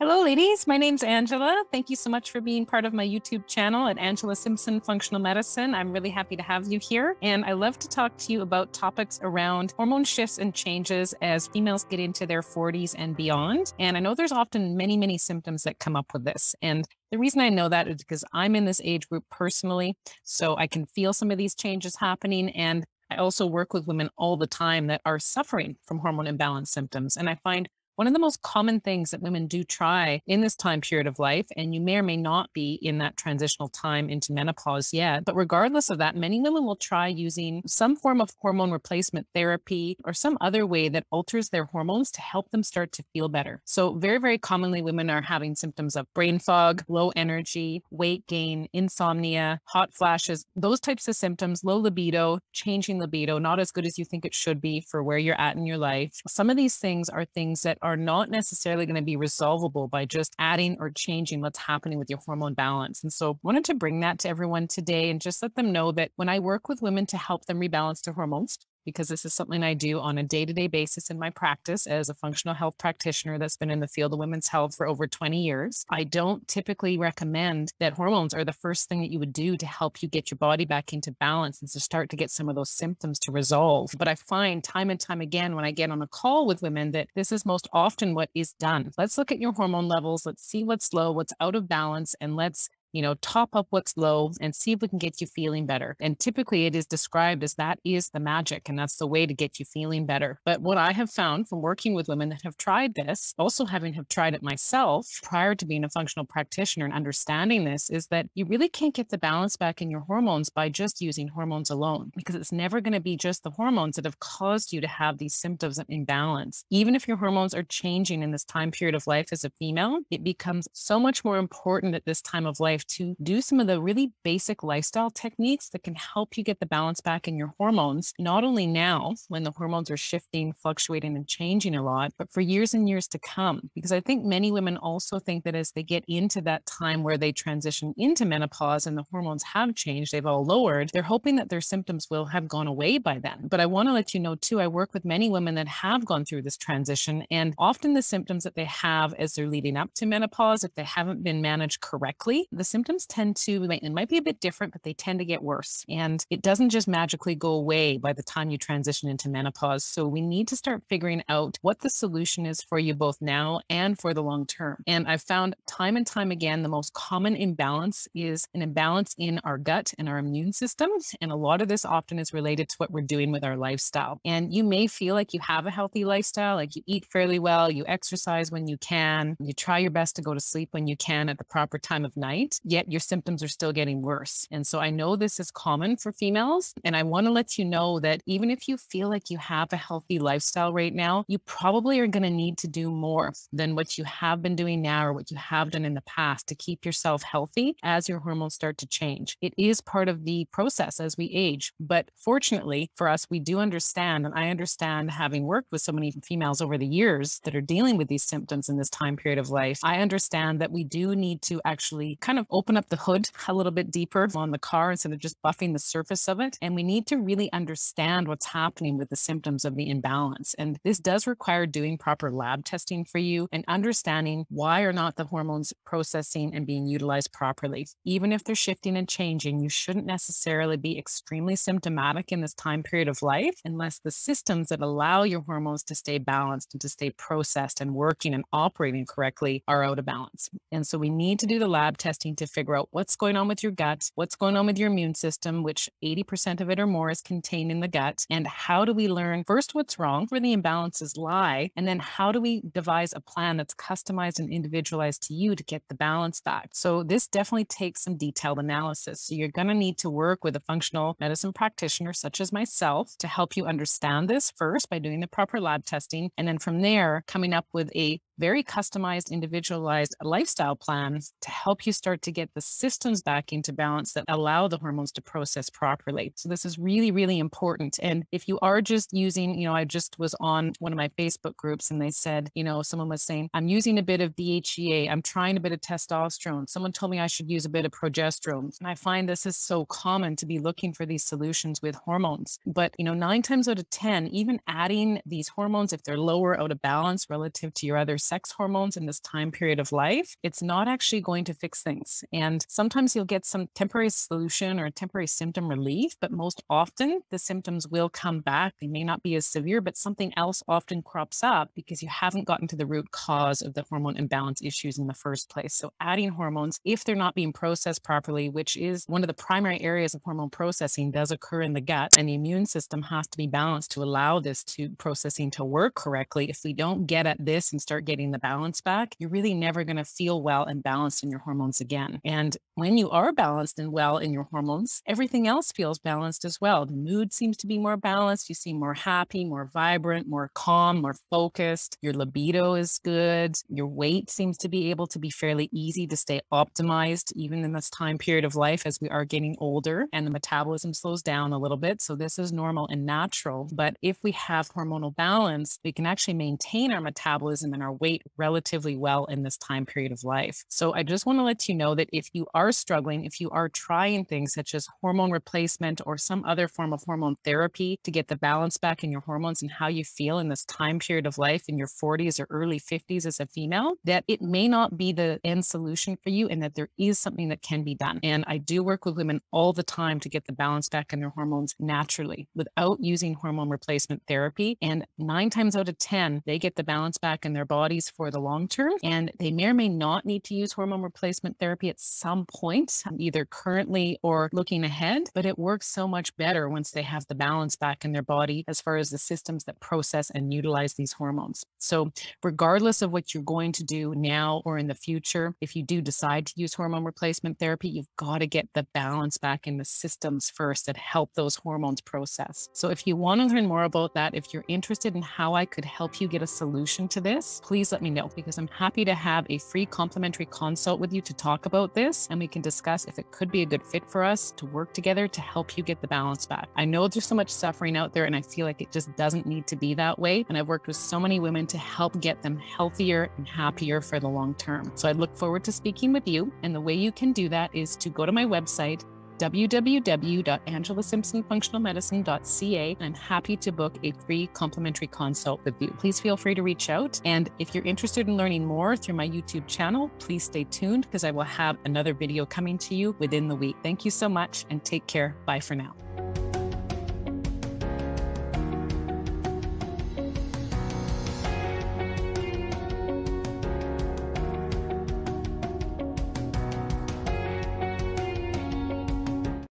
Hello, ladies. My name's Angela. Thank you so much for being part of my YouTube channel at Angela Simpson Functional Medicine. I'm really happy to have you here. And I love to talk to you about topics around hormone shifts and changes as females get into their 40s and beyond. And I know there's often many symptoms that come up with this. And the reason I know that is because I'm in this age group personally, so I can feel some of these changes happening. And I also work with women all the time that are suffering from hormone imbalance symptoms. And I find one of the most common things that women do try in this time period of life, and you may or may not be in that transitional time into menopause yet, but regardless of that, many women will try using some form of hormone replacement therapy or some other way that alters their hormones to help them start to feel better. So very commonly, women are having symptoms of brain fog, low energy, weight gain, insomnia, hot flashes, those types of symptoms, low libido, changing libido, not as good as you think it should be for where you're at in your life. Some of these things are things that are not necessarily going to be resolvable by just adding or changing what's happening with your hormone balance. And so I wanted to bring that to everyone today and just let them know that when I work with women to help them rebalance their hormones, because this is something I do on a day-to-day basis in my practice as a functional health practitioner that's been in the field of women's health for over 20 years. I don't typically recommend that hormones are the first thing that you would do to help you get your body back into balance and to start to get some of those symptoms to resolve. But I find time and time again when I get on a call with women that this is most often what is done. Let's look at your hormone levels. Let's see what's low, what's out of balance, and let's top up what's low and see if we can get you feeling better. And typically it is described as that is the magic and that's the way to get you feeling better. But what I have found from working with women that have tried this, also having tried it myself prior to being a functional practitioner and understanding this, is that you really can't get the balance back in your hormones by just using hormones alone, because it's never going to be just the hormones that have caused you to have these symptoms of imbalance. Even if your hormones are changing in this time period of life as a female, it becomes so much more important at this time of life to do some of the really basic lifestyle techniques that can help you get the balance back in your hormones, not only now when the hormones are shifting, fluctuating, and changing a lot, but for years and years to come. Because I think many women also think that as they get into that time where they transition into menopause and the hormones have changed, they've all lowered, they're hoping that their symptoms will have gone away by then. But I want to let you know too, I work with many women that have gone through this transition, and often the symptoms that they have as they're leading up to menopause, if they haven't been managed correctly, the symptoms tend to, it might be a bit different, but they tend to get worse. And it doesn't just magically go away by the time you transition into menopause. So we need to start figuring out what the solution is for you both now and for the long term. And I've found time and time again, the most common imbalance is an imbalance in our gut and our immune system. And a lot of this often is related to what we're doing with our lifestyle. And you may feel like you have a healthy lifestyle, like you eat fairly well, you exercise when you can, you try your best to go to sleep when you can at the proper time of night, yet your symptoms are still getting worse. And so I know this is common for females. And I want to let you know that even if you feel like you have a healthy lifestyle right now, you probably are going to need to do more than what you have been doing now or what you have done in the past to keep yourself healthy as your hormones start to change. It is part of the process as we age. But fortunately for us, we do understand, and I understand having worked with so many females over the years that are dealing with these symptoms in this time period of life, I understand that we do need to actually kind of open up the hood a little bit deeper on the car instead of just buffing the surface of it. And we need to really understand what's happening with the symptoms of the imbalance. And this does require doing proper lab testing for you and understanding why are not the hormones processing and being utilized properly. Even if they're shifting and changing, you shouldn't necessarily be extremely symptomatic in this time period of life unless the systems that allow your hormones to stay balanced and to stay processed and working and operating correctly are out of balance. And so we need to do the lab testing to figure out what's going on with your gut, what's going on with your immune system, which 80% of it or more is contained in the gut. And how do we learn first what's wrong, where the imbalances lie, and then how do we devise a plan that's customized and individualized to you to get the balance back? So this definitely takes some detailed analysis. So you're going to need to work with a functional medicine practitioner such as myself to help you understand this first by doing the proper lab testing. And then from there, coming up with a very customized, individualized lifestyle plan to help you start to get the systems back into balance that allow the hormones to process properly. So this is really important. And if you are just using, I just was on one of my Facebook groups and they said, someone was saying, I'm using a bit of DHEA, I'm trying a bit of testosterone. Someone told me I should use a bit of progesterone. And I find this is so common to be looking for these solutions with hormones. But, 9 times out of 10, even adding these hormones, if they're lower out of balance relative to your other sex hormones in this time period of life, it's not actually going to fix things. And sometimes you'll get some temporary solution or temporary symptom relief, but most often the symptoms will come back. They may not be as severe, but something else often crops up because you haven't gotten to the root cause of the hormone imbalance issues in the first place. So adding hormones, if they're not being processed properly, which is one of the primary areas of hormone processing, does occur in the gut, and the immune system has to be balanced to allow this processing to work correctly. If we don't get at this and start getting the balance back, you're really never going to feel well and balanced in your hormones again. And when you are balanced and well in your hormones, everything else feels balanced as well. The mood seems to be more balanced. You seem more happy, more vibrant, more calm, more focused. Your libido is good. Your weight seems to be able to be fairly easy to stay optimized, even in this time period of life as we are getting older and the metabolism slows down a little bit. So this is normal and natural. But if we have hormonal balance, we can actually maintain our metabolism and our weight relatively well in this time period of life. So I just want to let you know that if you are struggling, if you are trying things such as hormone replacement or some other form of hormone therapy to get the balance back in your hormones and how you feel in this time period of life in your 40s or early 50s as a female, that it may not be the end solution for you and that there is something that can be done. And I do work with women all the time to get the balance back in their hormones naturally without using hormone replacement therapy. And 9 times out of 10, they get the balance back in their bodies for the long term. And they may or may not need to use hormone replacement therapy at some point, either currently or looking ahead, but it works so much better once they have the balance back in their body as far as the systems that process and utilize these hormones. So regardless of what you're going to do now or in the future, if you do decide to use hormone replacement therapy, you've got to get the balance back in the systems first that help those hormones process. So if you want to learn more about that, if you're interested in how I could help you get a solution to this, please let me know, because I'm happy to have a free complimentary consult with you to talk about this, and we can discuss if it could be a good fit for us to work together to help you get the balance back. I know there's so much suffering out there, and I feel like it just doesn't need to be that way. And I've worked with so many women to help get them healthier and happier for the long term. So I look forward to speaking with you. And the way you can do that is to go to my website, www.angelasimpsonfunctionalmedicine.ca. I'm happy to book a free complimentary consult with you. Please feel free to reach out. And if you're interested in learning more through my YouTube channel, please stay tuned because I will have another video coming to you within the week. Thank you so much and take care. Bye for now.